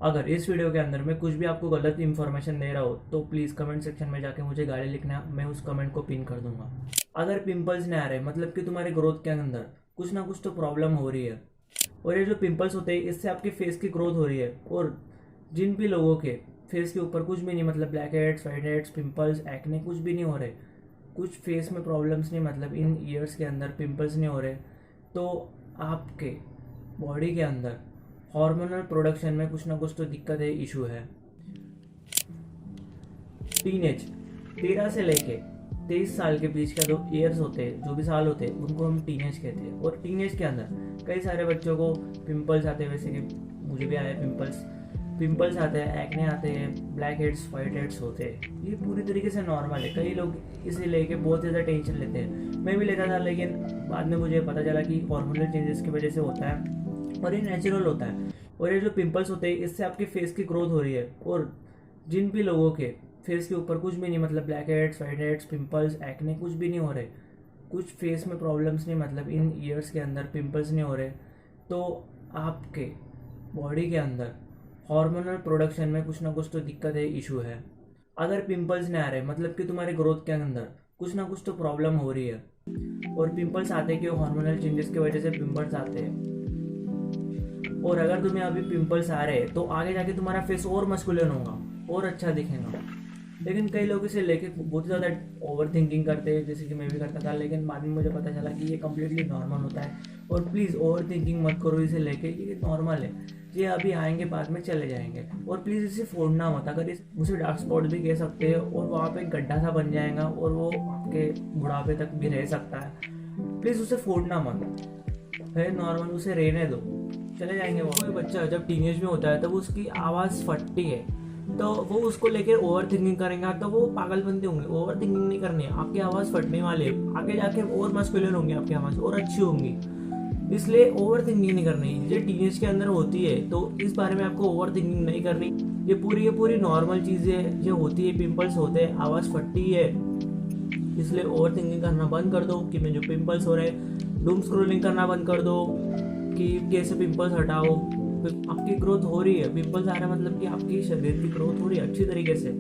अगर इस वीडियो के अंदर मैं कुछ भी आपको गलत इन्फॉर्मेशन दे रहा हूँ तो प्लीज़ कमेंट सेक्शन में जाके मुझे गाली लिखना, मैं उस कमेंट को पिन कर दूंगा। अगर पिंपल्स नहीं आ रहे मतलब कि तुम्हारे ग्रोथ के अंदर कुछ ना कुछ तो प्रॉब्लम हो रही है, और ये जो पिंपल्स होते हैं इससे आपके फेस की ग्रोथ हो रही है। और जिन भी लोगों के फेस के ऊपर कुछ भी नहीं, मतलब black heads, white heads, pimples, acne कुछ भी नहीं हो रहे, कुछ फेस में प्रॉब्लम्स नहीं, मतलब इन ईयर्स के अंदर पिंपल्स नहीं हो रहे, तो आपके बॉडी के अंदर हार्मोनल प्रोडक्शन में कुछ ना कुछ तो दिक्कत है, इशू है। टीनेज 13 से लेके 23 साल के बीच का जो ईयर्स होते हैं, जो भी साल होते हैं, उनको हम टीनेज कहते हैं। और टीनेज के अंदर कई सारे बच्चों को पिंपल्स आते हैं, वैसे कि मुझे भी आए पिंपल्स आते हैं, एक्ने आते हैं, ब्लैक हेड्स, वाइट हेड्स होते हैं। ये पूरी तरीके से नॉर्मल है। कई लोग इसे लेके बहुत ज़्यादा टेंशन लेते हैं, मैं भी लेता था, लेकिन बाद में मुझे पता चला कि हार्मोनल चेंजेस की वजह से होता है और ये नेचुरल होता है। और ये जो पिंपल्स होते हैं इससे आपके फेस की ग्रोथ हो रही है। और जिन भी लोगों के फेस के ऊपर कुछ भी नहीं, मतलब black heads, white heads, pimples, acne कुछ भी नहीं हो रहे, कुछ फेस में प्रॉब्लम्स नहीं, मतलब इन ईयर्स के अंदर पिंपल्स नहीं हो रहे, तो आपके बॉडी के अंदर हार्मोनल प्रोडक्शन में कुछ ना कुछ तो दिक्कत है, इशू है। अगर पिंपल्स नहीं आ रहे मतलब कि तुम्हारे ग्रोथ के अंदर कुछ ना कुछ तो प्रॉब्लम हो रही है। और पिंपल्स आते हैं कि हार्मोनल चेंजेस की वजह से पिंपल्स आते हैं। और अगर तुम्हें अभी पिंपल्स आ रहे हैं तो आगे जाके तुम्हारा फेस और मस्कुलर होगा और अच्छा दिखेगा। लेकिन कई लोग इसे लेके बहुत ज़्यादा ओवर थिंकिंग करते हैं, जैसे कि मैं भी करता था, लेकिन बाद में मुझे पता चला कि ये कम्प्लीटली नॉर्मल होता है। और प्लीज़ ओवर थिंकिंग मत करो इसे लेके, ये नॉर्मल है, ये अभी आएंगे बाद में चले जाएंगे। और प्लीज़ इसे फोड़ना मत, अगर उसे डार्क स्पॉट भी कह सकते हैं, और वहाँ पे एक गड्ढा सा बन जाएगा और वो आपके बुढ़ापे तक भी रह सकता है। प्लीज़ उसे फोड़ना मत, है नॉर्मल, उसे रहने दो, चले जाएंगे। वो कोई बच्चा जब टीनेज में होता है तब उसकी आवाज़ फटती है, तो वो उसको लेकर ओवर थिंकिंग करेंगे तो वो पागलपंती होंगे। ओवर थिंकिंग नहीं करनी है, आपकी आवाज़ फटने वाली है, आगे जाके और मस्कुलर होंगी, आपकी आवाज़ और अच्छी होंगी, इसलिए ओवर थिंकिंग नहीं करनी। ये टीनेज के अंदर होती है तो इस बारे में आपको ओवर थिंकिंग नहीं करनी। ये पूरी नॉर्मल चीज़ें जो होती है, पिंपल्स होते हैं, आवाज़ फटती है, इसलिए ओवर थिंकिंग करना बंद कर दो कि मैं जो पिंपल्स हो रहे हैं, डूम स्क्रोलिंग करना बंद कर दो कि कैसे पिंपल्स हटाओ। आपकी ग्रोथ हो रही है, पिंपल्स आ रहा है मतलब कि आपकी शरीर की ग्रोथ हो रही है अच्छी तरीके से,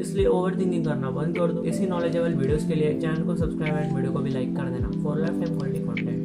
इसलिए ओवर थिंकिंग करना बंद कर दो। इसी नॉलेजेबल वीडियोस के लिए चैनल को सब्सक्राइब एंड वीडियो को भी लाइक कर देना। For life time quality content.